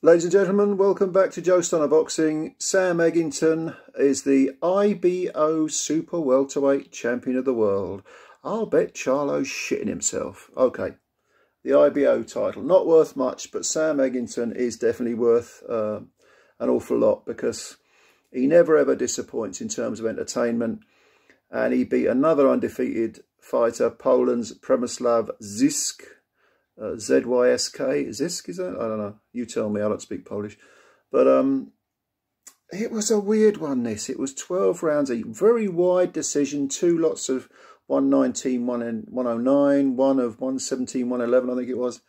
Ladies and gentlemen, welcome back to Joe Stunner Boxing. Sam Eggington is the IBO super welterweight champion of the world. I'll bet Charlo's shitting himself. Okay, the IBO title, not worth much, but Sam Eggington is definitely worth an awful lot because he never ever disappoints in terms of entertainment. And he beat another undefeated fighter, Poland's Przemyslaw Zysk. Z-Y-S-K, Zysk, is that? I don't know. You tell me, I don't speak Polish. But it was a weird one, this. It was 12 rounds, a very wide decision, two lots of 119, 109, one of 117, 111, I think it was.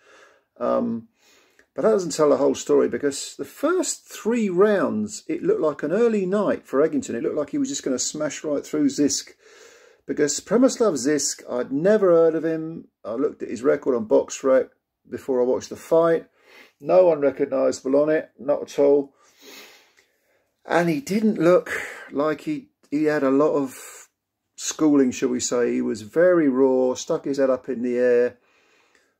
But that doesn't tell the whole story because the first 3 rounds, it looked like an early night for Eggington. It looked like he was just going to smash right through Zysk. Because Przemyslaw Zysk, I'd never heard of him. I looked at his record on BoxRec before I watched the fight. No one recognisable on it, not at all. And he didn't look like he had a lot of schooling, shall we say. He was very raw, stuck his head up in the air,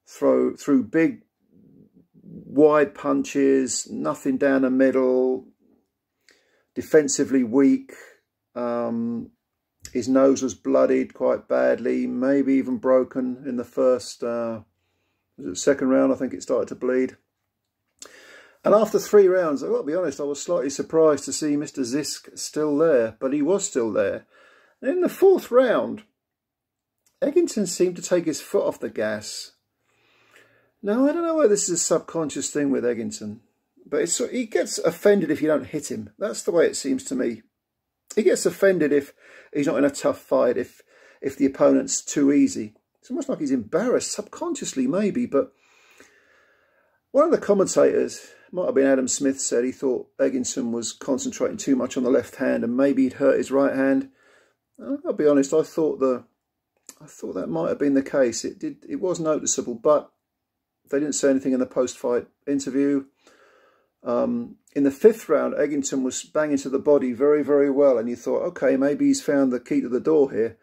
threw big, wide punches, nothing down the middle, defensively weak. His nose was bloodied quite badly, maybe even broken in the first, second round, I think it started to bleed. And after 3 rounds, I've got to be honest, I was slightly surprised to see Mr. Zysk still there, but he was still there. And in the 4th round, Eggington seemed to take his foot off the gas. Now, I don't know whether this is a subconscious thing with Eggington, but he gets offended if you don't hit him. That's the way it seems to me. He gets offended if he's not in a tough fight, if the opponent's too easy. It's almost like he's embarrassed, subconsciously maybe, but one of the commentators, might have been Adam Smith, said he thought Eggington was concentrating too much on the left hand and maybe he'd hurt his right hand. I'll be honest, I thought that might have been the case. It was noticeable, but they didn't say anything in the post-fight interview. In the 5th round, Eggington was banging to the body very, very well, and you thought, okay, maybe he's found the key to the door here.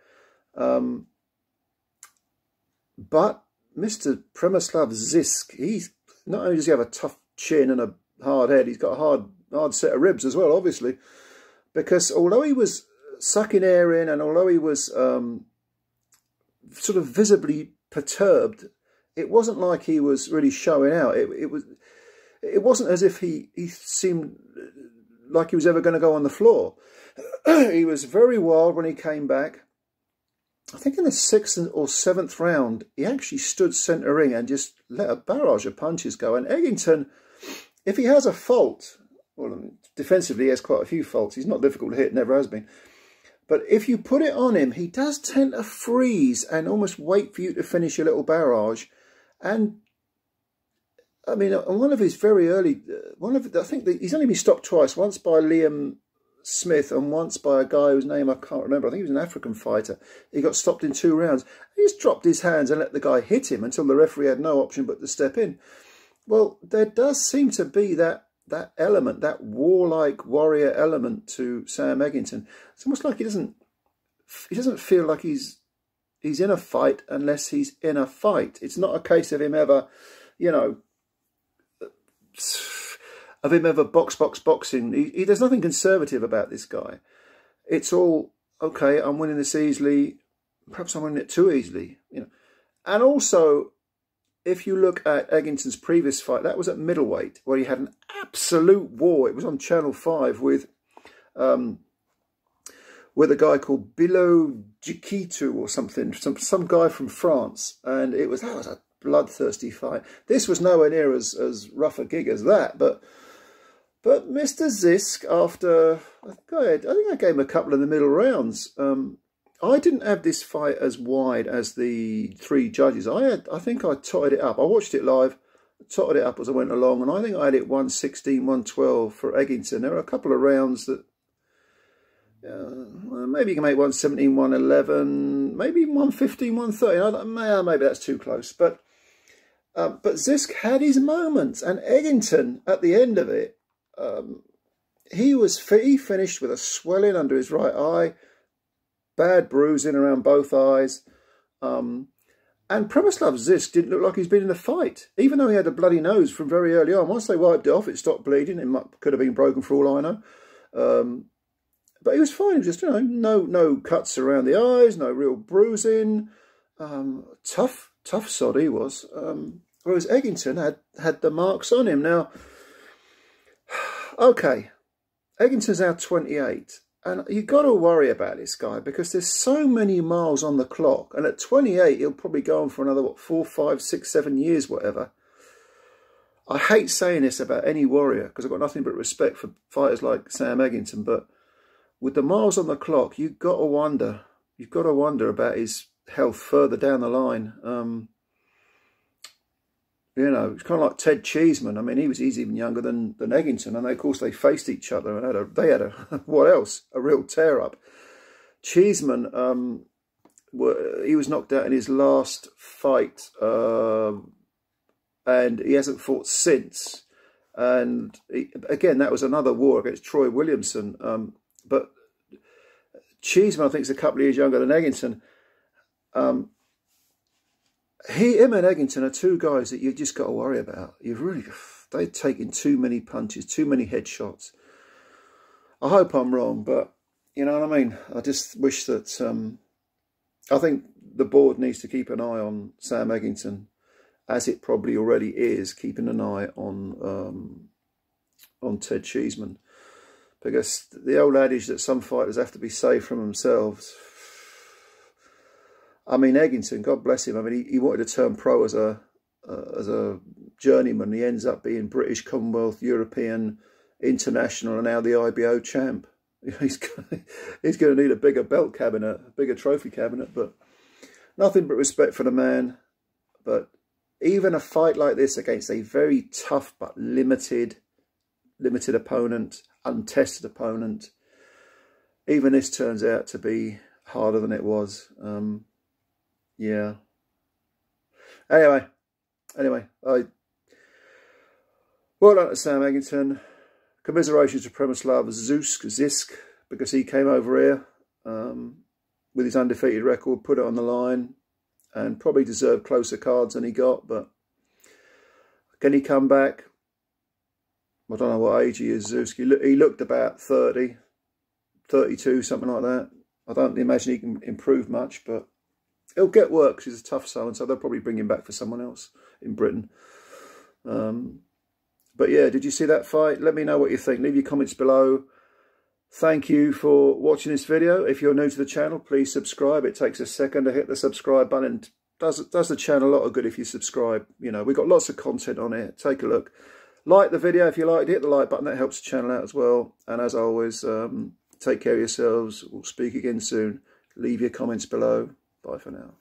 But Mr. Przemyslaw Zysk, he's not only does he have a tough chin and a hard head, he's got a hard set of ribs as well, obviously, because although he was sucking air in and although he was sort of visibly perturbed, it wasn't like he was really showing out. It wasn't as if he seemed like he was ever going to go on the floor. He was very wild when he came back. I think in the 6th or 7th round, he actually stood centre ring and just let a barrage of punches go. And Eggington, if he has a fault, well, defensively he has quite a few faults. He's not difficult to hit, never has been. But if you put it on him, he does tend to freeze and almost wait for you to finish your little barrage. And I mean, on one of his very early, I think he's only been stopped twice, once by Liam Smith and once by a guy whose name I can't remember. I think he was an African fighter. He got stopped in 2 rounds. He just dropped his hands and let the guy hit him until the referee had no option but to step in. Well, there does seem to be that element, that warlike warrior element to Sam Eggington. It's almost like he doesn't feel like he's in a fight unless he's in a fight. It's not a case of him ever, you know, of him ever boxing. There's nothing conservative about this guy. It's all, okay, I'm winning this easily. Perhaps I'm winning it too easily. You know. And also, if you look at Eggington's previous fight, that was at middleweight, where he had an absolute war. It was on Channel 5 with a guy called Bilo Jikitu or something, some guy from France. And that was a bloodthirsty fight. This was nowhere near as rough a gig as that, but Mr. Zysk, after I think I gave him a couple in the middle rounds. I didn't have this fight as wide as the 3 judges. I think I totted it up. I watched it live, totted it up as I went along, and I think I had it 116, 112 for Eggington. There were a couple of rounds that maybe you can make 117, 111, maybe 115, 130. Maybe that's too close, but Zysk had his moments, and Eggington at the end of it, he finished with a swelling under his right eye, bad bruising around both eyes, And Przemyslaw Zysk didn't look like he's been in a fight, even though he had a bloody nose from very early on. Once they wiped it off, it stopped bleeding. It could have been broken for all I know. But he was fine. He was just, you know, no cuts around the eyes, no real bruising. Tough sod he was. Whereas Eggington had the marks on him. Now, okay, Eggington's now 28. And you've got to worry about this guy because there's so many miles on the clock. And at 28, he'll probably go on for another, what, 4, 5, 6, 7 years, whatever. I hate saying this about any warrior because I've got nothing but respect for fighters like Sam Eggington. But with the miles on the clock, you've got to wonder. You've got to wonder about his health further down the line. You know, it's kind of like Ted Cheeseman. I mean, he's even younger than Eggington. And of course, they faced each other and they had a what else? A real tear-up. Cheeseman, he was knocked out in his last fight. And he hasn't fought since. And again, that was another war against Troy Williamson. But Cheeseman, I think, is a couple of years younger than Eggington. Him and Eggington are two guys that you've just got to worry about. They've taken too many punches, too many headshots. I hope I'm wrong, but you know what I mean? I just wish that, I think the board needs to keep an eye on Sam Eggington, as it probably already is, keeping an eye on Ted Cheeseman. Because the old adage that some fighters have to be saved from themselves. I mean, Eggington, God bless him. I mean, he wanted to turn pro as a journeyman. He ends up being British, Commonwealth, European, international, and now the IBO champ. He's going to need a bigger belt cabinet, a bigger trophy cabinet. But nothing but respect for the man. But even a fight like this against a very tough but limited opponent, untested opponent, even this turns out to be harder than it was. Yeah. Anyway, well done to Sam Eggington. Commiserations to Przemyslaw Zysk, because he came over here with his undefeated record, put it on the line, and probably deserved closer cards than he got. But can he come back? I don't know what age he is, Zysk. He looked about 30, 32, something like that. I don't imagine he can improve much, but he'll get work because he's a tough so-and-so. They'll probably bring him back for someone else in Britain. But yeah, did you see that fight? Let me know what you think. Leave your comments below. Thank you for watching this video. If you're new to the channel, please subscribe. It takes a second to hit the subscribe button. Does the channel a lot of good if you subscribe. You know, we've got lots of content on it. Take a look. Like the video if you liked it. Hit the like button. That helps the channel out as well. And as always, take care of yourselves. We'll speak again soon. Leave your comments below. Bye for now.